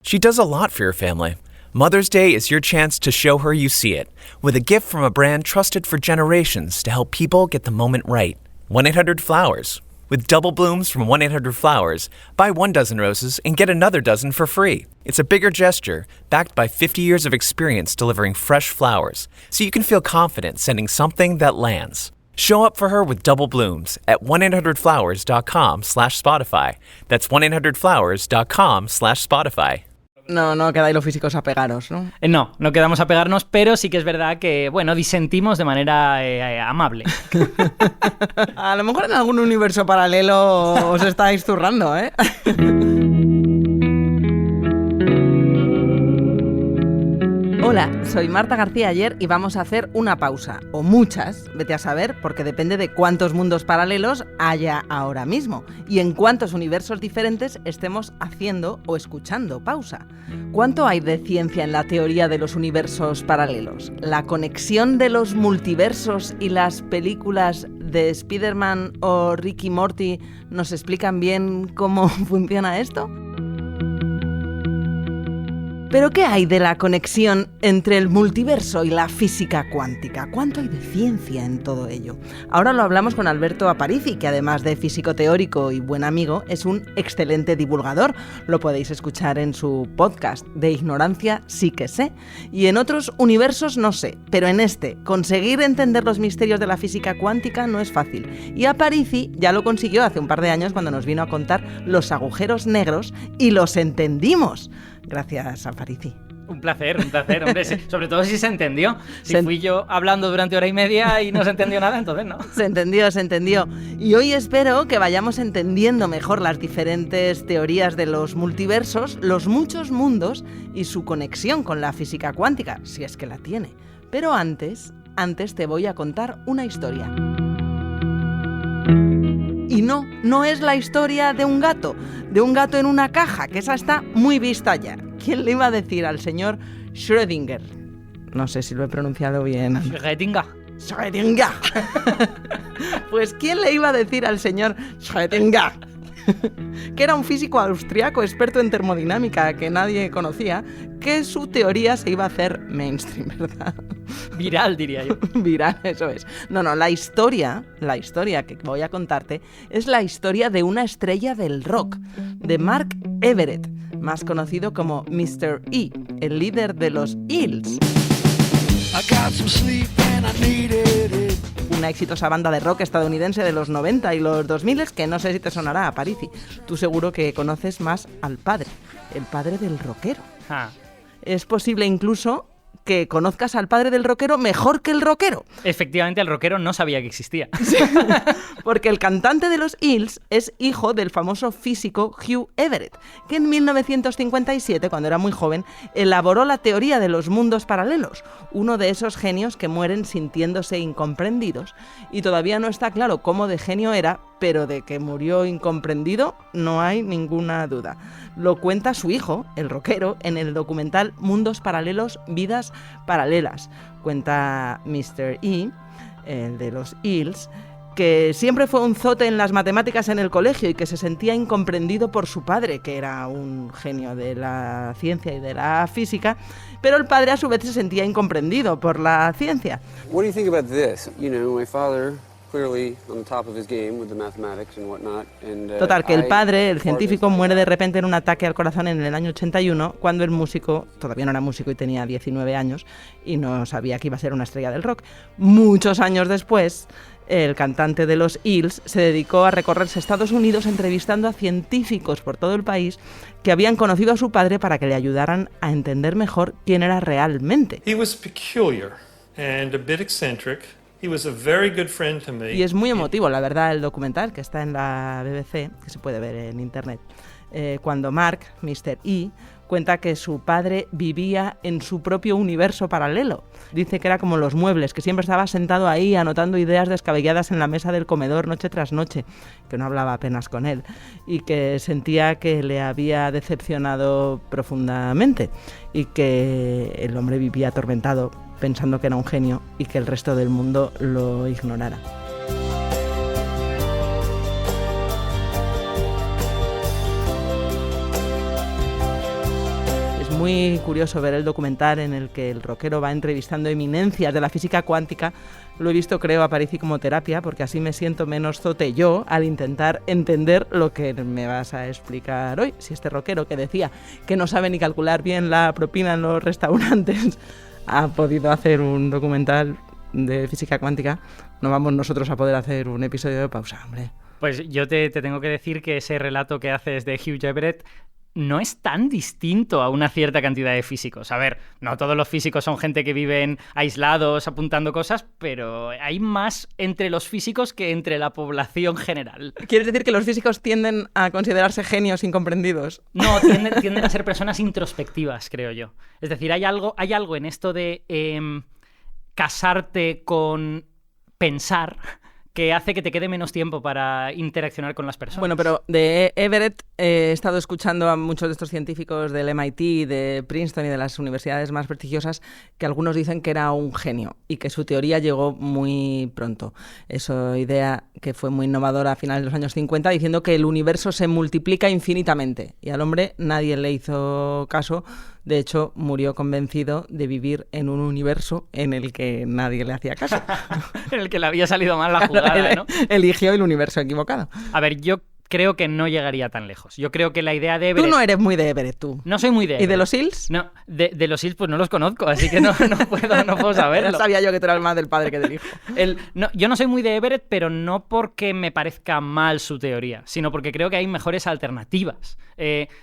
She does a lot for your family. Mother's Day is your chance to show her you see it, with a gift from a brand trusted for generations to help people get the moment right. 1-800-Flowers. With double blooms from 1-800-Flowers, buy 1 dozen roses and get another dozen for free. It's a bigger gesture, backed by 50 years of experience delivering fresh flowers, so you can feel confident sending something that lands. Show up for her with double blooms at 1-800-Flowers.com/Spotify. That's 1-800-Flowers.com/Spotify. No quedáis los físicos a pegaros, ¿no? No quedamos a pegarnos, pero sí que es verdad que, bueno, disentimos de manera amable. A lo mejor en algún universo paralelo os estáis zurrando, ¿eh? Hola, soy Marta García Ayer y vamos a hacer una pausa, o muchas, vete a saber, porque depende de cuántos mundos paralelos haya ahora mismo y en cuántos universos diferentes estemos haciendo o escuchando pausa. ¿Cuánto hay de ciencia en la teoría de los universos paralelos? ¿La conexión de los multiversos y las películas de Spider-Man o Rick y Morty nos explican bien cómo funciona esto? ¿Pero qué hay de la conexión entre el multiverso y la física cuántica? ¿Cuánto hay de ciencia en todo ello? Ahora lo hablamos con Alberto Aparici, que además de físico teórico y buen amigo, es un excelente divulgador. Lo podéis escuchar en su podcast, De Ignorancia sí que sé. Y en otros universos no sé, pero en este, conseguir entender los misterios de la física cuántica no es fácil. Y Aparici ya lo consiguió hace un par de años cuando nos vino a contar los agujeros negros y los entendimos. Gracias, Aparici. Un placer, hombre, sobre todo si se entendió. Si fui yo hablando durante hora y media y no se entendió nada, entonces no. Se entendió. Y hoy espero que vayamos entendiendo mejor las diferentes teorías de los multiversos, los muchos mundos y su conexión con la física cuántica, si es que la tiene. Pero antes te voy a contar una historia. Y no es la historia de un gato en una caja, que esa está muy vista ya. ¿Quién le iba a decir al señor Schrödinger? No sé si lo he pronunciado bien. Schrödinger. Pues ¿quién le iba a decir al señor Schrödinger? Que era un físico austriaco experto en termodinámica que nadie conocía, que su teoría se iba a hacer mainstream, ¿verdad? Viral, diría yo. Viral, eso es. No, la historia que voy a contarte es la historia de una estrella del rock, de Mark Everett, más conocido como Mr. E, el líder de los Eels. Una exitosa banda de rock estadounidense de los 90 y los 2000 que no sé si te sonará, Aparici. Tú seguro que conoces más al padre, el padre del rockero. Es posible incluso que conozcas al padre del rockero mejor que el rockero. Efectivamente, el rockero no sabía que existía. Sí, porque el cantante de los Eels es hijo del famoso físico Hugh Everett, que en 1957, cuando era muy joven, elaboró la teoría de los mundos paralelos, uno de esos genios que mueren sintiéndose incomprendidos, y todavía no está claro cómo de genio era, pero de que murió incomprendido no hay ninguna duda. Lo cuenta su hijo, el rockero, en el documental Mundos Paralelos, Vidas Paralelas. Cuenta Mr. E, el de los Eels, que siempre fue un zote en las matemáticas en el colegio y que se sentía incomprendido por su padre, que era un genio de la ciencia y de la física, pero el padre a su vez se sentía incomprendido por la ciencia. What do you think about this? You know, my father clearly on top of his game with the mathematics and whatnot. Total, que el padre, el científico, muere de repente en un ataque al corazón en el año 81, cuando el músico todavía no era músico y tenía 19 años y no sabía que iba a ser una estrella del rock. Muchos años después, el cantante de los Eels se dedicó a recorrerse Estados Unidos entrevistando a científicos por todo el país que habían conocido a su padre para que le ayudaran a entender mejor quién era realmente. He was peculiar and a bit eccentric. He was a very good friend to me. Y es muy emotivo, la verdad, el documental que está en la BBC, que se puede ver en internet, cuando Mark, Mr. E, cuenta que su padre vivía en su propio universo paralelo. Dice que era como los muebles, que siempre estaba sentado ahí anotando ideas descabelladas en la mesa del comedor noche tras noche, que no hablaba apenas con él y que sentía que le había decepcionado profundamente y que el hombre vivía atormentado pensando que era un genio y que el resto del mundo lo ignorara. muy curioso ver el documental en el que el rockero va entrevistando eminencias de la física cuántica. Lo he visto, creo, a París como terapia, porque así me siento menos zote yo al intentar entender lo que me vas a explicar hoy. Si este rockero que decía que no sabe ni calcular bien la propina en los restaurantes ha podido hacer un documental de física cuántica, no vamos nosotros a poder hacer un episodio de pausa, hombre. Pues yo te tengo que decir que ese relato que haces de Hugh Everett no es tan distinto a una cierta cantidad de físicos. A ver, no todos los físicos son gente que viven aislados apuntando cosas, pero hay más entre los físicos que entre la población general. ¿Quieres decir que los físicos tienden a considerarse genios incomprendidos? No, tienden a ser personas introspectivas, creo yo. Es decir, hay algo en esto de casarte con pensar que hace que te quede menos tiempo para interaccionar con las personas. Bueno, pero de Everett he estado escuchando a muchos de estos científicos del MIT, de Princeton y de las universidades más prestigiosas, que algunos dicen que era un genio y que su teoría llegó muy pronto. Esa idea que fue muy innovadora a finales de los años 50, diciendo que el universo se multiplica infinitamente. Y al hombre nadie le hizo caso. De hecho, murió convencido de vivir en un universo en el que nadie le hacía caso. En el que le había salido mal la jugada, ¿no? Eligió el universo equivocado. A ver, yo creo que no llegaría tan lejos. Yo creo que la idea de Everett... Tú no eres muy de Everett, tú. No soy muy de Everett. ¿Y de los Hills? No, de los Hills pues no los conozco, así que no puedo saberlo. No sabía yo que tú eras más del padre que del hijo. Yo no soy muy de Everett, pero no porque me parezca mal su teoría, sino porque creo que hay mejores alternativas.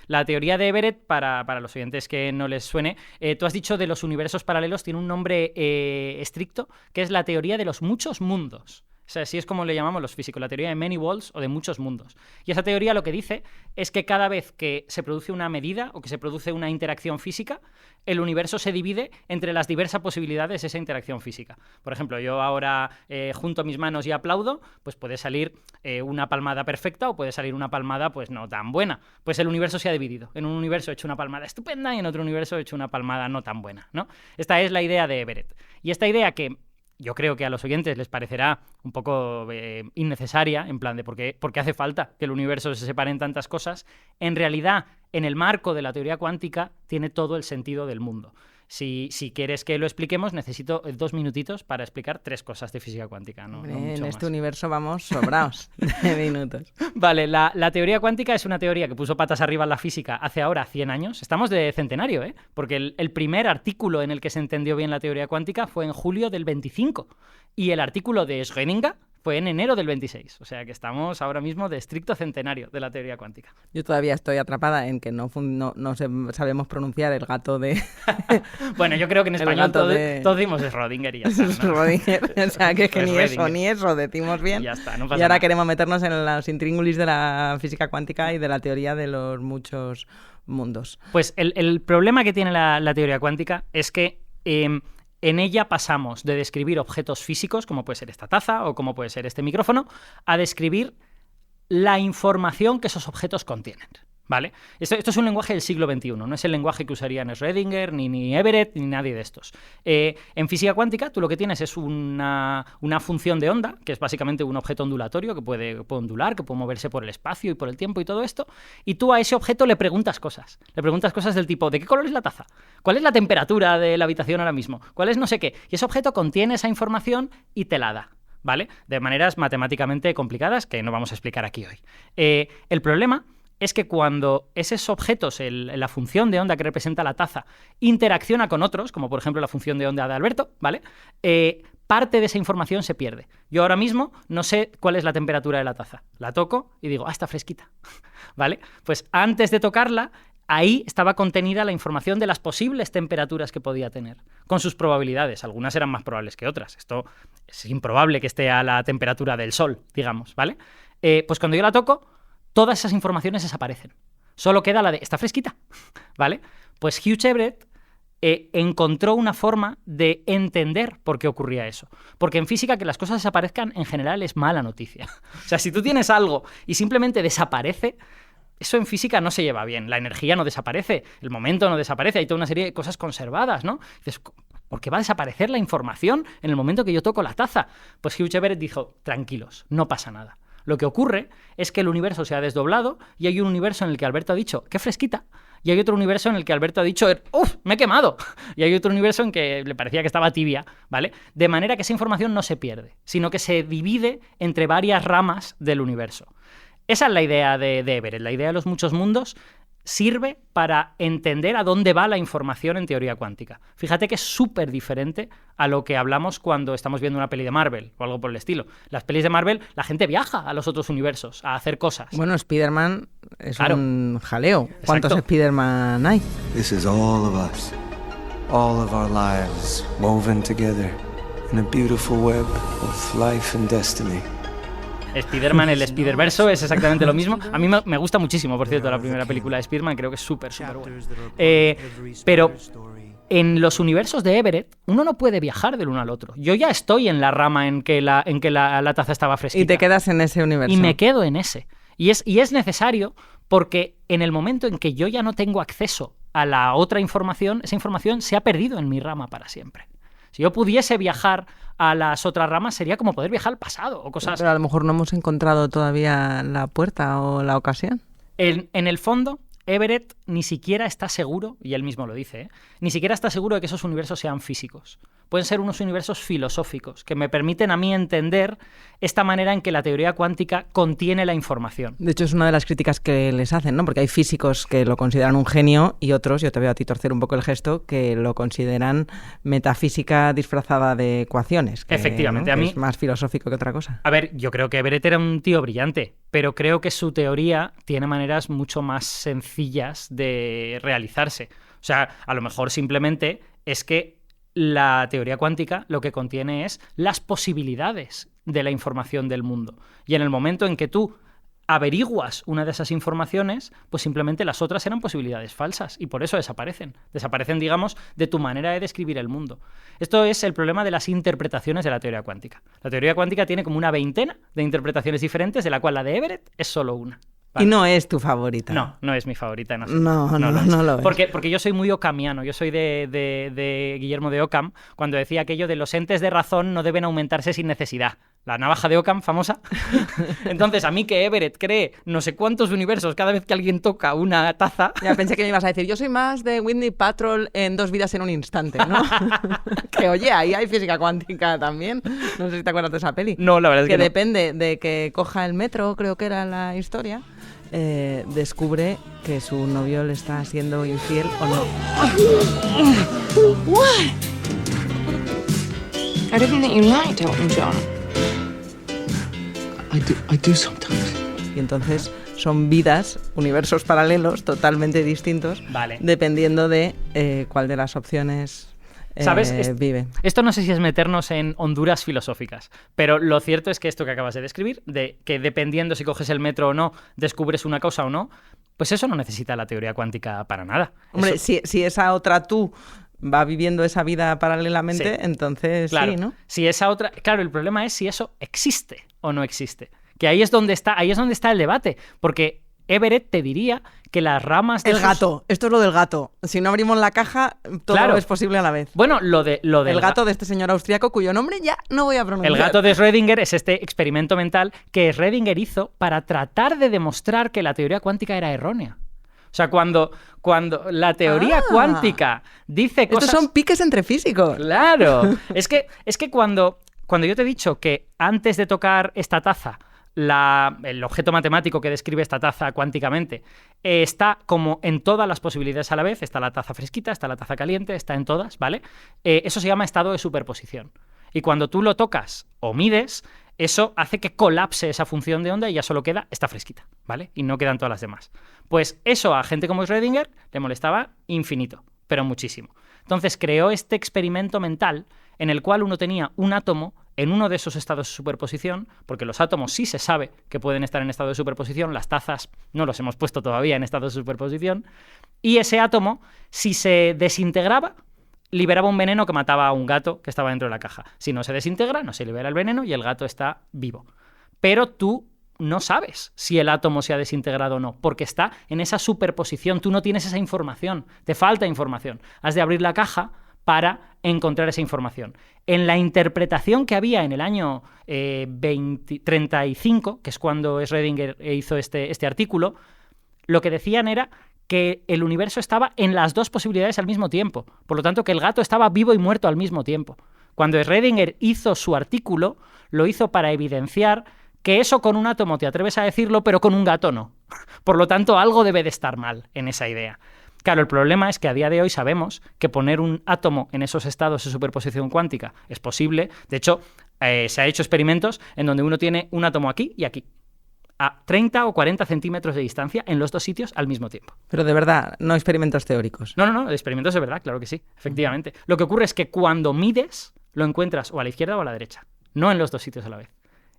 La teoría de Everett, para los oyentes que no les suene, tú has dicho de los universos paralelos, tiene un nombre estricto, que es la teoría de los muchos mundos. O sea, así es como le llamamos los físicos, la teoría de many worlds o de muchos mundos. Y esa teoría lo que dice es que cada vez que se produce una medida o que se produce una interacción física, el universo se divide entre las diversas posibilidades de esa interacción física. Por ejemplo, yo ahora junto mis manos y aplaudo, pues puede salir una palmada perfecta o puede salir una palmada pues no tan buena. Pues el universo se ha dividido. En un universo he hecho una palmada estupenda y en otro universo he hecho una palmada no tan buena, ¿no? Esta es la idea de Everett. Y esta idea que yo creo que a los oyentes les parecerá un poco innecesaria, en plan de por qué hace falta que el universo se separe en tantas cosas, en realidad, en el marco de la teoría cuántica, tiene todo el sentido del mundo. Si quieres que lo expliquemos, necesito 2 minutitos para explicar 3 cosas de física cuántica. No mucho en este más. Universo vamos sobraos de minutos. Vale, la teoría cuántica es una teoría que puso patas arriba en la física hace ahora 100 años. Estamos de centenario, porque el primer artículo en el que se entendió bien la teoría cuántica fue en julio del 25 y el artículo de Schrödinger fue en enero del 26, o sea que estamos ahora mismo de estricto centenario de la teoría cuántica. Yo todavía estoy atrapada en que no sabemos pronunciar el gato de... Bueno, yo creo que en español todos decimos Schrödinger y ya está, ¿no? Schrödinger, o sea que Pues ni eso decimos bien. Y ya está, no pasa y ahora nada. queremos meternos en los intríngulis de la física cuántica y de la teoría de los muchos mundos. Pues el problema que tiene la teoría cuántica es que en ella pasamos de describir objetos físicos, como puede ser esta taza o como puede ser este micrófono, a describir la información que esos objetos contienen. ¿Vale? Esto es un lenguaje del siglo XXI, no es el lenguaje que usarían Schrödinger, ni Everett, ni nadie de estos. En física cuántica tú lo que tienes es una función de onda, que es básicamente un objeto ondulatorio que puede ondular, que puede moverse por el espacio y por el tiempo y todo esto, y tú a ese objeto le preguntas cosas. Le preguntas cosas del tipo, ¿de qué color es la taza? ¿Cuál es la temperatura de la habitación ahora mismo? ¿Cuál es no sé qué? Y ese objeto contiene esa información y te la da. ¿Vale? De maneras matemáticamente complicadas que no vamos a explicar aquí hoy. El problema es que cuando esos objetos, la función de onda que representa la taza, interacciona con otros, como por ejemplo la función de onda de Alberto, ¿vale? Parte de esa información se pierde. Yo ahora mismo no sé cuál es la temperatura de la taza. La toco y digo, está fresquita, ¿vale? Pues antes de tocarla, ahí estaba contenida la información de las posibles temperaturas que podía tener, con sus probabilidades. Algunas eran más probables que otras. Esto es improbable que esté a la temperatura del Sol, digamos, ¿vale? Pues cuando yo la toco, todas esas informaciones desaparecen. Solo queda la de «está fresquita», ¿vale? Pues Hugh Everett encontró una forma de entender por qué ocurría eso. Porque en física que las cosas desaparezcan en general es mala noticia. O sea, si tú tienes algo y simplemente desaparece, eso en física no se lleva bien. La energía no desaparece, el momento no desaparece, hay toda una serie de cosas conservadas, ¿no? Dices, ¿por qué va a desaparecer la información en el momento que yo toco la taza? Pues Hugh Everett dijo, tranquilos, no pasa nada. Lo que ocurre es que el universo se ha desdoblado y hay un universo en el que Alberto ha dicho, qué fresquita, y hay otro universo en el que Alberto ha dicho, ¡uf! ¡Me he quemado! Y hay otro universo en que le parecía que estaba tibia, ¿vale? De manera que esa información no se pierde, sino que se divide entre varias ramas del universo. Esa es la idea de Everett. La idea de los muchos mundos sirve para entender a dónde va la información en teoría cuántica. Fíjate que es súper diferente a lo que hablamos cuando estamos viendo una peli de Marvel o algo por el estilo. Las pelis de Marvel, la gente viaja a los otros universos a hacer cosas. Bueno, Spider-Man es Claro. un jaleo. ¿Cuántos Exacto. Spider-Man hay? This is all of us, all of our lives woven together in a beautiful web of life and destiny. Spider-Man, el Spider-Verso es exactamente lo mismo. A mí me gusta muchísimo, por cierto, la primera película de Spider-Man, creo que es súper buena. Pero en los universos de Everett, uno no puede viajar del uno al otro. Yo ya estoy en la rama en que la taza estaba fresquita. Y te quedas en ese universo. Y me quedo en ese. Y es necesario porque en el momento en que yo ya no tengo acceso a la otra información, esa información se ha perdido en mi rama para siempre. Si yo pudiese viajar a las otras ramas, sería como poder viajar al pasado o cosas... Pero a lo mejor no hemos encontrado todavía la puerta o la ocasión. En el fondo, Everett ni siquiera está seguro, y él mismo lo dice, ¿eh? Ni siquiera está seguro de que esos universos sean físicos. Pueden ser unos universos filosóficos que me permiten a mí entender esta manera en que la teoría cuántica contiene la información. De hecho, es una de las críticas que les hacen, ¿no? Porque hay físicos que lo consideran un genio y otros, yo te veo a ti torcer un poco el gesto, que lo consideran metafísica disfrazada de ecuaciones. Que, Efectivamente, ¿no? a mí... es más filosófico que otra cosa. A ver, yo creo que Everett era un tío brillante, pero creo que su teoría tiene maneras mucho más sencillas de realizarse. O sea, a lo mejor simplemente es que la teoría cuántica lo que contiene es las posibilidades de la información del mundo. Y en el momento en que tú averiguas una de esas informaciones, pues simplemente las otras eran posibilidades falsas y por eso desaparecen. Desaparecen, digamos, de tu manera de describir el mundo. Esto es el problema de las interpretaciones de la teoría cuántica. La teoría cuántica tiene como una veintena de interpretaciones diferentes, de la cual la de Everett es solo una. ¿Vale? Y no es tu favorita. No es mi favorita. No lo es. Porque yo soy muy ocamiano, yo soy de Guillermo de Ockham, cuando decía aquello de los entes de razón no deben aumentarse sin necesidad. La navaja de Ockham, famosa. Entonces, a mí que Everett cree no sé cuántos universos cada vez que alguien toca una taza... Ya pensé que me ibas a decir, yo soy más de Whitney Patrol en 2 vidas en un instante, ¿no? Que oye, ahí hay física cuántica también. No sé si te acuerdas de esa peli. No, la verdad es que no. Depende de que coja el metro, creo que era la historia, descubre que su novio le está siendo infiel o no. What? Everything that you liked, Elton John. I do sometimes. Y entonces son vidas, universos paralelos totalmente distintos, Vale. dependiendo de cuál de las opciones ¿Sabes? vive. Esto no sé si es meternos en honduras filosóficas, pero lo cierto es que esto que acabas de describir, de que dependiendo si coges el metro o no, descubres una cosa o no, pues eso no necesita la teoría cuántica para nada. Hombre, Eso... si esa otra tú va viviendo esa vida paralelamente, Sí. entonces Claro, sí, ¿no? Si esa otra... Claro, el problema es si eso existe o no existe. Que ahí es donde está el debate, porque Everett te diría que las ramas de El gato, esto es lo del gato. Si no abrimos la caja, todo Claro. es posible a la vez. Bueno, lo del El gato de este señor austriaco cuyo nombre ya no voy a pronunciar. El gato de Schrödinger es este experimento mental que Schrödinger hizo para tratar de demostrar que la teoría cuántica era errónea. O sea, cuando la teoría cuántica dice cosas... Estos son piques entre físicos. Claro. Es que cuando yo te he dicho que antes de tocar esta taza, el objeto matemático que describe esta taza cuánticamente está como en todas las posibilidades a la vez, está la taza fresquita, está la taza caliente, está en todas, ¿vale? Eso se llama estado de superposición. Y cuando tú lo tocas o mides, eso hace que colapse esa función de onda y ya solo queda esta fresquita, ¿vale? Y no quedan todas las demás. Pues eso a gente como Schrödinger le molestaba infinito, pero muchísimo. Entonces creó este experimento mental en el cual uno tenía un átomo en uno de esos estados de superposición, porque los átomos sí se sabe que pueden estar en estado de superposición, las tazas no los hemos puesto todavía en estado de superposición, y ese átomo, si se desintegraba, liberaba un veneno que mataba a un gato que estaba dentro de la caja. Si no se desintegra, no se libera el veneno y el gato está vivo. Pero tú no sabes si el átomo se ha desintegrado o no, porque está en esa superposición. Tú no tienes esa información, te falta información. Has de abrir la caja para encontrar esa información. En la interpretación que había en el año 35, que es cuando Schrödinger hizo este artículo, lo que decían era que el universo estaba en las dos posibilidades al mismo tiempo. Por lo tanto, que el gato estaba vivo y muerto al mismo tiempo. Cuando Schrödinger hizo su artículo, lo hizo para evidenciar que eso con un átomo te atreves a decirlo, pero con un gato no. Por lo tanto, algo debe de estar mal en esa idea. Claro, el problema es que a día de hoy sabemos que poner un átomo en esos estados de superposición cuántica es posible. De hecho, se han hecho experimentos en donde uno tiene un átomo aquí y aquí, a 30 o 40 centímetros de distancia en los dos sitios al mismo tiempo. Pero de verdad, no experimentos teóricos. No, experimentos de verdad, claro que sí, efectivamente. Lo que ocurre es que cuando mides, lo encuentras o a la izquierda o a la derecha, no en los dos sitios a la vez.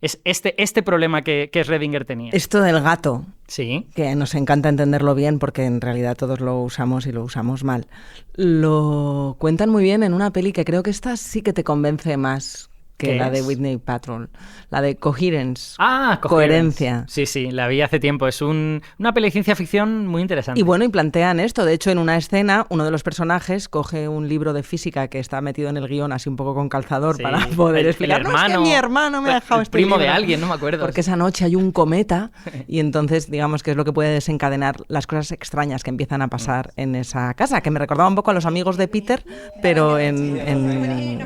Es este problema que Schrödinger tenía. Esto del gato, Sí. que nos encanta entenderlo bien porque en realidad todos lo usamos y lo usamos mal, lo cuentan muy bien en una peli que creo que esta sí que te convence más que ¿Qué la de es? Whitney Paltrow, la de Coherence. Ah, Coherencia. Sí, la vi hace tiempo. Es una peli de ciencia ficción muy interesante. Y bueno, y plantean esto. De hecho, en una escena, uno de los personajes coge un libro de física que está metido en el guión así un poco con calzador Sí, para poder el explicar. No, es que hermano, mi hermano me ha dejado el este primo de libro". alguien, no me acuerdo. Porque esa noche hay un cometa y entonces digamos que es lo que puede desencadenar las cosas extrañas que empiezan a pasar en esa casa, que me recordaba un poco a los amigos de Peter, pero En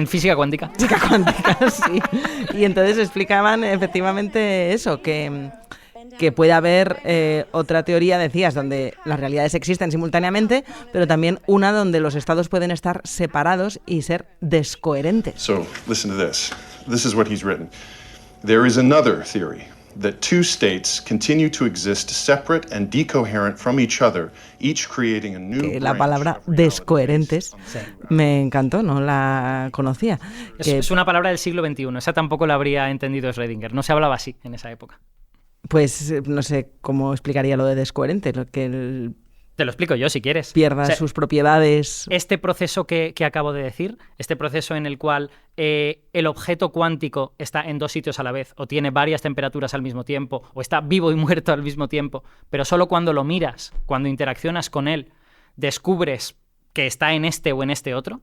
física cuántica. física cuántica, sí. Y entonces explicaban efectivamente eso, que puede haber otra teoría, decías, donde las realidades existen simultáneamente, pero también una donde los estados pueden estar separados y ser descoherentes. So, listen to this. This is what he's written. There is another theory that two states continue to exist separate and decoherent from each other, each creating a new Que la branch palabra of reality descoherentes me encantó, no la conocía. Que, Es una palabra del siglo XXI. Esa tampoco la habría entendido Schrödinger. No se hablaba así en esa época. pues no sé cómo explicaría lo de descoherente, lo que él Te lo explico yo si quieres. pierda O sea, sus propiedades. Este proceso que acabo de decir, este proceso en el cual el objeto cuántico está en dos sitios a la vez, o tiene varias temperaturas al mismo tiempo, o está vivo y muerto al mismo tiempo, pero solo cuando lo miras, cuando interaccionas con él, descubres que está en este o en este otro,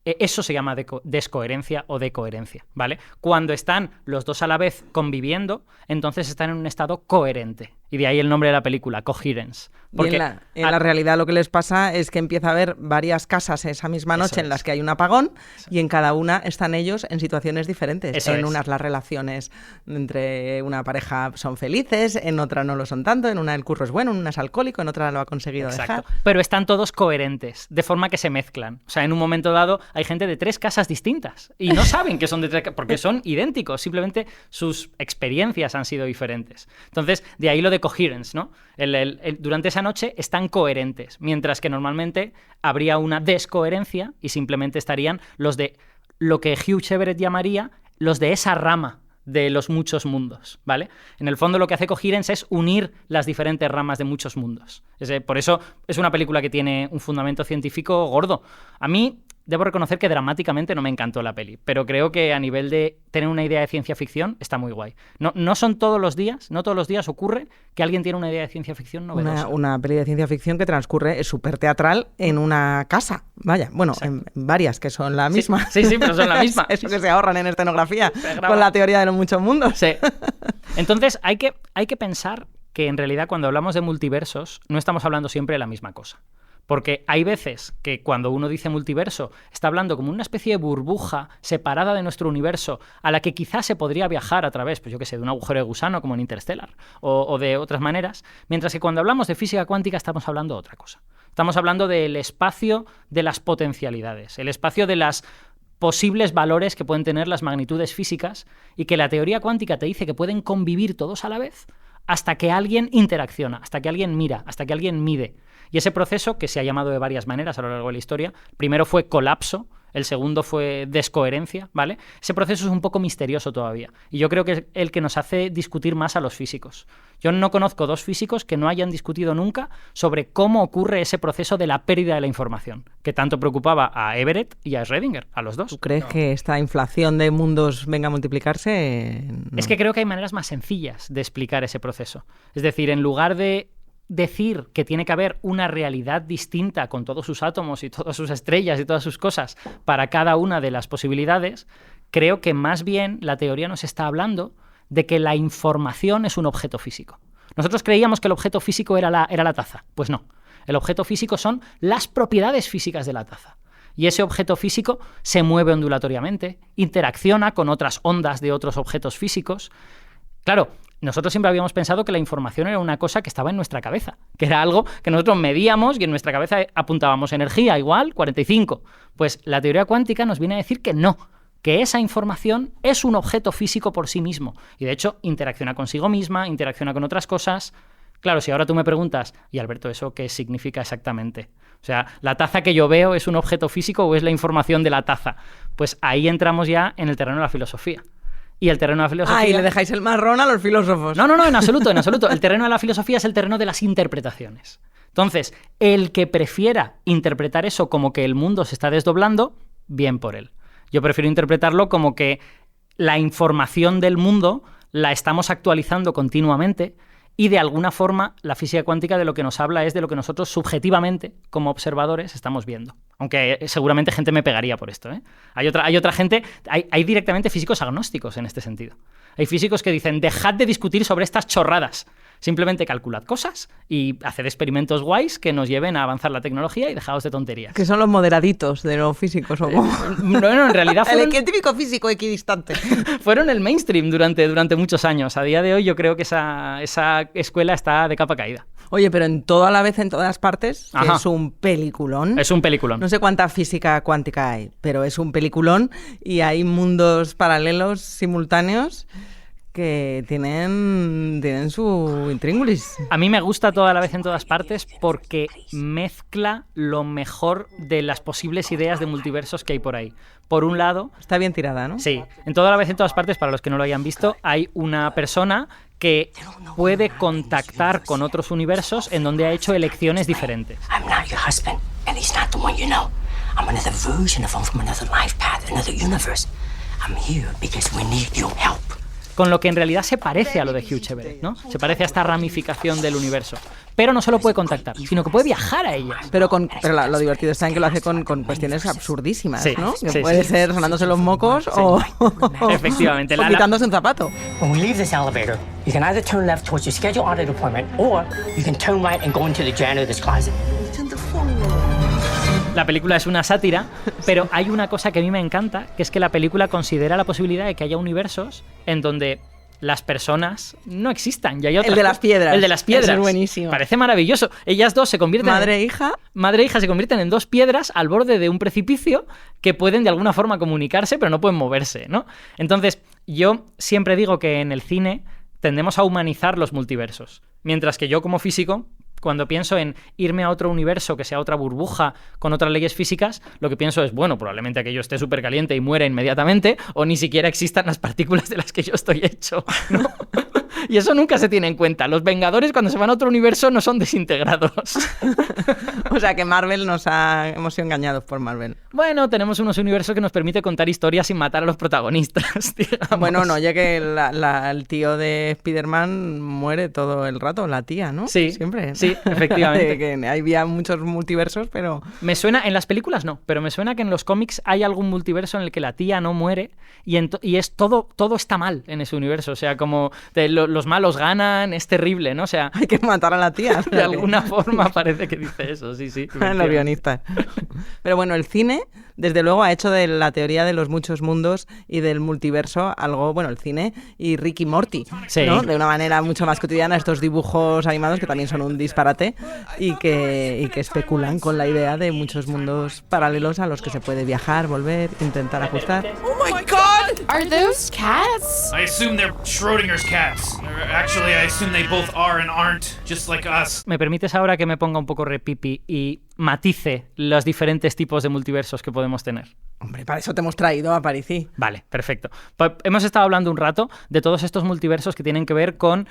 eso se llama descoherencia o decoherencia, ¿vale? Cuando están los dos a la vez conviviendo, entonces están en un estado coherente. Y de ahí el nombre de la película, Coherence. Y en la realidad lo que les pasa es que empieza a haber varias casas esa misma noche en las que hay un apagón y en cada una están ellos en situaciones diferentes. Eso en es. unas las relaciones entre una pareja son felices, en otra no lo son tanto, en una el curro es bueno, en una es alcohólico, en otra lo ha conseguido Exacto. dejar. Pero están todos coherentes, de forma que se mezclan. O sea, en un momento dado hay gente de 3 casas distintas y no saben que son de 3 casas porque son idénticos, simplemente sus experiencias han sido diferentes. Entonces, de ahí lo de coherence, ¿no? Durante esa noche están coherentes, mientras que normalmente habría una descoherencia y simplemente estarían los de lo que Hugh Everett llamaría los de esa rama de los muchos mundos, ¿vale? En el fondo lo que hace Coherence es unir las diferentes ramas de muchos mundos. Por eso es una película que tiene un fundamento científico gordo. A mí debo reconocer que dramáticamente no me encantó la peli, pero creo que a nivel de tener una idea de ciencia ficción está muy guay. No son todos los días, no todos los días ocurre que alguien tiene una idea de ciencia ficción novedosa. Una peli de ciencia ficción que transcurre, es súper teatral, en una casa. Vaya, bueno, en varias que son la misma. Sí, pero son la misma. Eso que se ahorran en escenografía graba. con la teoría de los muchos mundos. Sí. Entonces hay que pensar que en realidad cuando hablamos de multiversos no estamos hablando siempre de la misma cosa. Porque hay veces que cuando uno dice multiverso está hablando como una especie de burbuja separada de nuestro universo a la que quizás se podría viajar a través, pues yo qué sé, de un agujero de gusano como en Interstellar o de otras maneras, mientras que cuando hablamos de física cuántica estamos hablando de otra cosa. Estamos hablando del espacio de las potencialidades, el espacio de las posibles valores que pueden tener las magnitudes físicas y que la teoría cuántica te dice que pueden convivir todos a la vez hasta que alguien interacciona, hasta que alguien mira, hasta que alguien mide. Y ese proceso, que se ha llamado de varias maneras a lo largo de la historia, primero fue colapso, el segundo fue descoherencia, ¿vale? Ese proceso es un poco misterioso todavía. Y yo creo que es el que nos hace discutir más a los físicos. Yo no conozco 2 físicos que no hayan discutido nunca sobre cómo ocurre ese proceso de la pérdida de la información, que tanto preocupaba a Everett y a Schrödinger, a los dos. ¿Tú crees que esta inflación de mundos venga a multiplicarse? No. Es que creo que hay maneras más sencillas de explicar ese proceso. Es decir, en lugar de decir que tiene que haber una realidad distinta con todos sus átomos y todas sus estrellas y todas sus cosas para cada una de las posibilidades, creo que más bien la teoría nos está hablando de que la información es un objeto físico. Nosotros creíamos que el objeto físico era la taza. Pues no. El objeto físico son las propiedades físicas de la taza. Y ese objeto físico se mueve ondulatoriamente, interacciona con otras ondas de otros objetos físicos. Claro, nosotros siempre habíamos pensado que la información era una cosa que estaba en nuestra cabeza, que era algo que nosotros medíamos y en nuestra cabeza apuntábamos energía igual 45. Pues la teoría cuántica nos viene a decir que no, que esa información es un objeto físico por sí mismo. Y de hecho interacciona consigo misma, interacciona con otras cosas. Claro, si ahora tú me preguntas, y Alberto, ¿eso qué significa exactamente? O sea, ¿la taza que yo veo es un objeto físico o es la información de la taza? Pues ahí entramos ya en el terreno de la filosofía. Y el terreno de la filosofía... Ah, y le dejáis el marrón a los filósofos. No, en absoluto, en absoluto. El terreno de la filosofía es el terreno de las interpretaciones. Entonces, el que prefiera interpretar eso como que el mundo se está desdoblando, bien por él. Yo prefiero interpretarlo como que la información del mundo la estamos actualizando continuamente y de alguna forma la física cuántica de lo que nos habla es de lo que nosotros subjetivamente, como observadores, estamos viendo. Aunque seguramente gente me pegaría por esto, ¿eh? Hay otra gente, hay directamente físicos agnósticos en este sentido. Hay físicos que dicen, dejad de discutir sobre estas chorradas. Simplemente calculad cosas y haced experimentos guays que nos lleven a avanzar la tecnología y dejaos de tonterías. Que son los moderaditos de los físicos, ¿o cómo? No, en realidad fueron... El típico físico equidistante. Fueron el mainstream durante muchos años. A día de hoy yo creo que esa escuela está de capa caída. Oye, pero en todo a la vez, en todas partes, que Ajá. es un peliculón. Es un peliculón. No sé cuánta física cuántica hay, pero es un peliculón y hay mundos paralelos simultáneos que tienen su intríngulis. A mí me gusta toda la vez en todas partes porque mezcla lo mejor de las posibles ideas de multiversos que hay por ahí. Por un lado... Está bien tirada, ¿no? Sí. En toda la vez en todas partes, para los que no lo hayan visto, hay una persona que puede contactar con otros universos en donde ha hecho elecciones diferentes. I'm not your husband, and he's not the one you know. I'm another version of him from another life path, another universe. I'm here because we need your help. Con lo que en realidad se parece a lo de Hugh Everett, ¿no? Se parece a esta ramificación del universo. Pero no solo puede contactar, sino que puede viajar a ellas. Pero lo divertido está en que lo hace con cuestiones absurdísimas, Sí, ¿no? Que sí, puede sí. ser sonándose los mocos Sí. o Efectivamente. o quitándose un zapato. When we leave this elevator, you can either turn left towards your scheduled audit appointment, or you can turn right and go into the janitor's closet. La película es una sátira, pero hay una cosa que a mí me encanta, que es que la película considera la posibilidad de que haya universos en donde las personas no existan. Y hay otras El de las piedras. El de las piedras. Eso es buenísimo. Parece maravilloso. Ellas dos se convierten Madre e hija. Madre e hija se convierten en dos piedras al borde de un precipicio que pueden de alguna forma comunicarse, pero no pueden moverse, ¿no? Entonces, yo siempre digo que en el cine tendemos a humanizar los multiversos. Mientras que yo, como físico, cuando pienso en irme a otro universo que sea otra burbuja con otras leyes físicas, lo que pienso es, bueno, probablemente aquello esté súper caliente y muera inmediatamente, o ni siquiera existan las partículas de las que yo estoy hecho, ¿no? Y eso nunca se tiene en cuenta. Los Vengadores, cuando se van a otro universo, no son desintegrados. O sea que hemos sido engañados por Marvel. Bueno, tenemos unos universos que nos permite contar historias sin matar a los protagonistas, digamos. Bueno, no, ya que el tío de Spider-Man muere todo el rato, la tía, ¿no? Sí, siempre. sí, efectivamente. Que había muchos multiversos, pero... Me suena, en las películas no, pero me suena que en los cómics hay algún multiverso en el que la tía no muere y es todo está mal en ese universo. O sea, como los malos ganan, es terrible, ¿no? O sea... Hay que matar a la tía. De alguna forma parece que dice eso, sí. Los guionistas. Pero bueno, el cine, desde luego, ha hecho de la teoría de los muchos mundos y del multiverso algo, bueno, el cine y Rick y Morty, Sí. ¿no? De una manera mucho más cotidiana, estos dibujos animados que también son un disparate y que especulan con la idea de muchos mundos paralelos a los que se puede viajar, volver, intentar ajustar. Oh my God! Are those cats? I assume they're Schrodinger's cats. Actually, I assume they both are and aren't, just like us. ¿Me permites ahora que me ponga un poco repipi y matice los diferentes tipos de multiversos que podemos tener? Hombre, para eso te hemos traído a Parisi. Vale, perfecto. Pues hemos estado hablando un rato de todos estos multiversos que tienen que ver con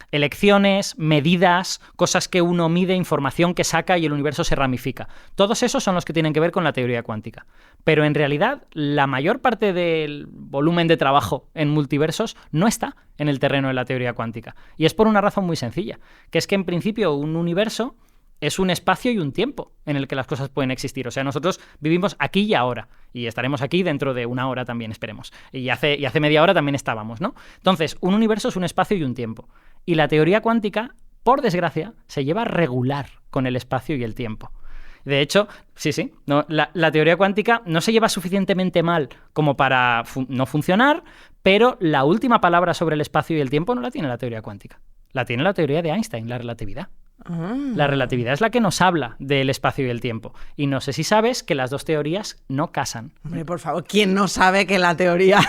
elecciones, medidas, cosas que uno mide, información que saca y el universo se ramifica. Todos esos son los que tienen que ver con la teoría cuántica. Pero en realidad, la mayor parte del volumen de trabajo en multiversos no está en el terreno de la teoría cuántica. Y es por una razón muy sencilla, que es que en principio un universo es un espacio y un tiempo en el que las cosas pueden existir. O sea, nosotros vivimos aquí y ahora, y estaremos aquí dentro de una hora también, esperemos. Y hace media hora también estábamos, ¿no? Entonces, un universo es un espacio y un tiempo. Y la teoría cuántica, por desgracia, se lleva regular con el espacio y el tiempo. De hecho, sí, no, la teoría cuántica no se lleva suficientemente mal como para no funcionar, pero la última palabra sobre el espacio y el tiempo no la tiene la teoría cuántica. La tiene la teoría de Einstein, la relatividad. La relatividad es la que nos habla del espacio y el tiempo. Y no sé si sabes que las dos teorías no casan. Hombre, por favor, ¿quién no sabe que la teoría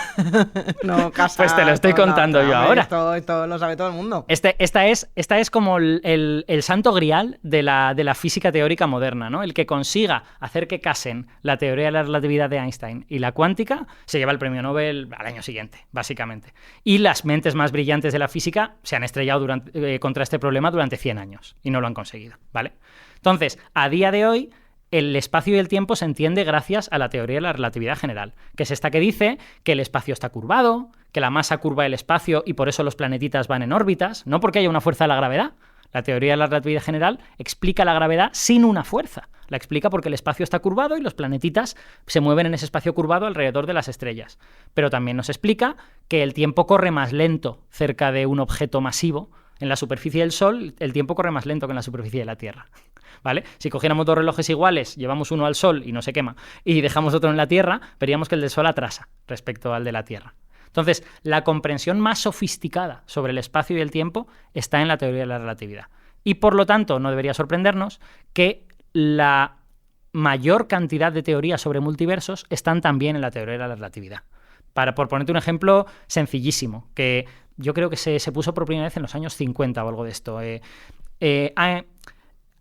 no casa? Pues te lo estoy contando yo ahora. Esto lo sabe todo el mundo. Esta es como el santo grial de la física teórica moderna, ¿no? El que consiga hacer que casen la teoría de la relatividad de Einstein y la cuántica se lleva el premio Nobel al año siguiente, básicamente. Y las mentes más brillantes de la física se han estrellado contra este problema durante 100 años. Y no lo han conseguido, ¿vale? Entonces, a día de hoy, el espacio y el tiempo se entiende gracias a la teoría de la relatividad general, que es esta que dice que el espacio está curvado, que la masa curva el espacio y por eso los planetitas van en órbitas, no porque haya una fuerza de la gravedad. La teoría de la relatividad general explica la gravedad sin una fuerza. La explica porque el espacio está curvado y los planetitas se mueven en ese espacio curvado alrededor de las estrellas. Pero también nos explica que el tiempo corre más lento cerca de un objeto masivo. En la superficie del Sol, el tiempo corre más lento que en la superficie de la Tierra, ¿vale? Si cogiéramos dos relojes iguales, llevamos uno al Sol y no se quema, y dejamos otro en la Tierra, veríamos que el del Sol atrasa respecto al de la Tierra. Entonces, la comprensión más sofisticada sobre el espacio y el tiempo está en la teoría de la relatividad. Y, por lo tanto, no debería sorprendernos que la mayor cantidad de teorías sobre multiversos están también en la teoría de la relatividad. Por ponerte un ejemplo sencillísimo, que yo creo que se puso por primera vez en los años 50 o algo de esto.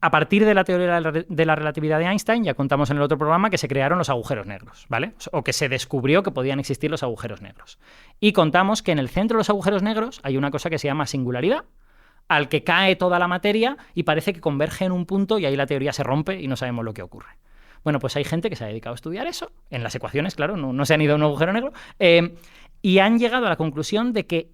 A partir de la teoría de la relatividad de Einstein, ya contamos en el otro programa que se crearon los agujeros negros, ¿vale? O que se descubrió que podían existir los agujeros negros. Y contamos que en el centro de los agujeros negros hay una cosa que se llama singularidad, al que cae toda la materia y parece que converge en un punto y ahí la teoría se rompe y no sabemos lo que ocurre. Bueno, pues hay gente que se ha dedicado a estudiar eso, en las ecuaciones, claro, no se han ido a un agujero negro, y han llegado a la conclusión de que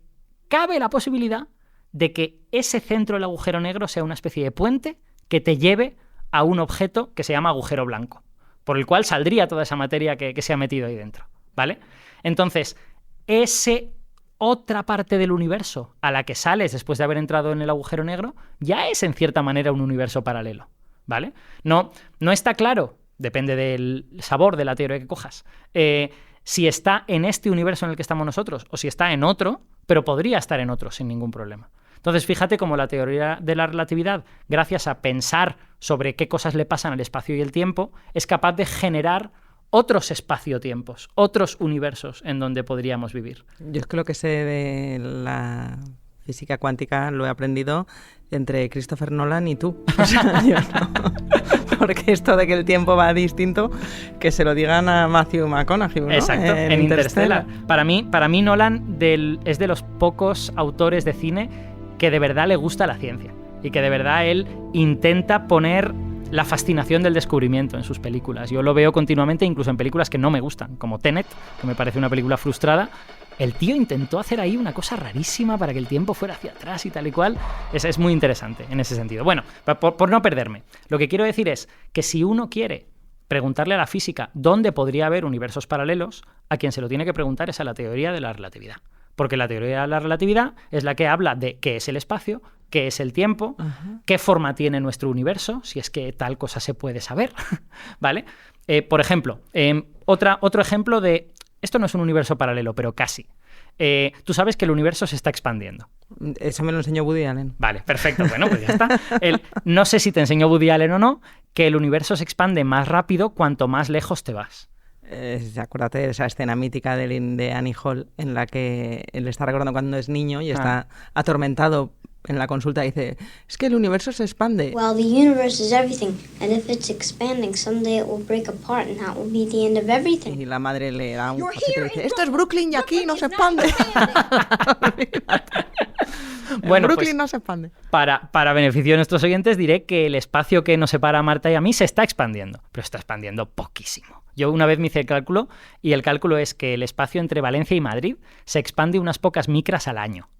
cabe la posibilidad de que ese centro del agujero negro sea una especie de puente que te lleve a un objeto que se llama agujero blanco, por el cual saldría toda esa materia que se ha metido ahí dentro, ¿vale? Entonces, otra parte del universo a la que sales después de haber entrado en el agujero negro ya es, en cierta manera, un universo paralelo, ¿vale? No está claro, depende del sabor de la teoría que cojas, si está en este universo en el que estamos nosotros o si está en otro, pero podría estar en otro sin ningún problema. Entonces, fíjate cómo la teoría de la relatividad, gracias a pensar sobre qué cosas le pasan al espacio y el tiempo, es capaz de generar otros espacio-tiempos, otros universos en donde podríamos vivir. Yo es que lo que sé de la física cuántica lo he aprendido entre Christopher Nolan y tú. O sea, yo no. Porque esto de que el tiempo va distinto, que se lo digan a Matthew McConaughey, ¿no? Exacto, en Interstellar. Para mí Nolan es de los pocos autores de cine que de verdad le gusta la ciencia y que de verdad él intenta poner la fascinación del descubrimiento en sus películas. Yo lo veo continuamente, incluso en películas que no me gustan, como Tenet, que me parece una película frustrada. El tío intentó hacer ahí una cosa rarísima para que el tiempo fuera hacia atrás y tal y cual. Es muy interesante en ese sentido. Bueno, por no perderme, lo que quiero decir es que si uno quiere preguntarle a la física dónde podría haber universos paralelos, a quien se lo tiene que preguntar es a la teoría de la relatividad. Porque la teoría de la relatividad es la que habla de qué es el espacio, qué es el tiempo, qué forma tiene nuestro universo, si es que tal cosa se puede saber, ¿vale? Por ejemplo, otro ejemplo de... Esto no es un universo paralelo, pero casi. Tú sabes que el universo se está expandiendo. Eso me lo enseñó Woody Allen. Vale, perfecto. Bueno, pues ya está. No sé si te enseñó Woody Allen o no, que el universo se expande más rápido cuanto más lejos te vas. Acuérdate de esa escena mítica de Annie Hall en la que él está recordando cuando es niño y está atormentado en la consulta y dice, es que el universo se expande. Well, the universe is everything, and if it's expanding, someday it will break apart, and that will be the end of everything. Y la madre le da un cosito y dice, esto es Brooklyn y aquí no se expande. Bueno, Brooklyn pues, no se expande. Para beneficio de nuestros oyentes diré que el espacio que nos separa a Marta y a mí se está expandiendo, pero está expandiendo poquísimo. Yo una vez me hice el cálculo y el cálculo es que el espacio entre Valencia y Madrid se expande unas pocas micras al año.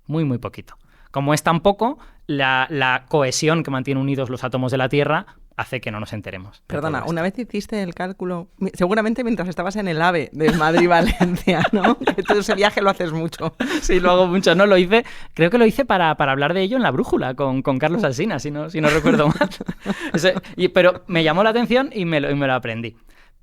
Muy, muy poquito. Como es tan poco, la cohesión que mantiene unidos los átomos de la Tierra hace que no nos enteremos. Perdona, una vez hiciste el cálculo, seguramente mientras estabas en el AVE de Madrid-Valencia, ¿no? Que tú ese viaje lo haces mucho. Sí, lo hago mucho, ¿no? Creo que lo hice para hablar de ello en La Brújula con Carlos Alsina, si no recuerdo mal. Pero me llamó la atención y me lo aprendí.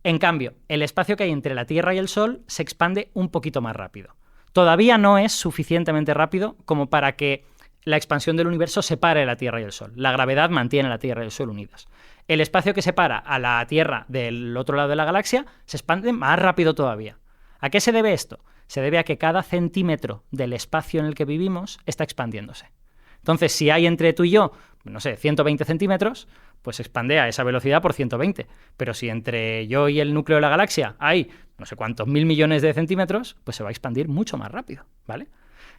En cambio, el espacio que hay entre la Tierra y el Sol se expande un poquito más rápido. Todavía no es suficientemente rápido como para que la expansión del universo separe la Tierra y el Sol. La gravedad mantiene la Tierra y el Sol unidos. El espacio que separa a la Tierra del otro lado de la galaxia se expande más rápido todavía. ¿A qué se debe esto? Se debe a que cada centímetro del espacio en el que vivimos está expandiéndose. Entonces, si hay entre tú y yo, no sé, 120 centímetros, pues se expande a esa velocidad por 120. Pero si entre yo y el núcleo de la galaxia hay no sé cuántos 1.000 millones de centímetros, pues se va a expandir mucho más rápido, ¿vale?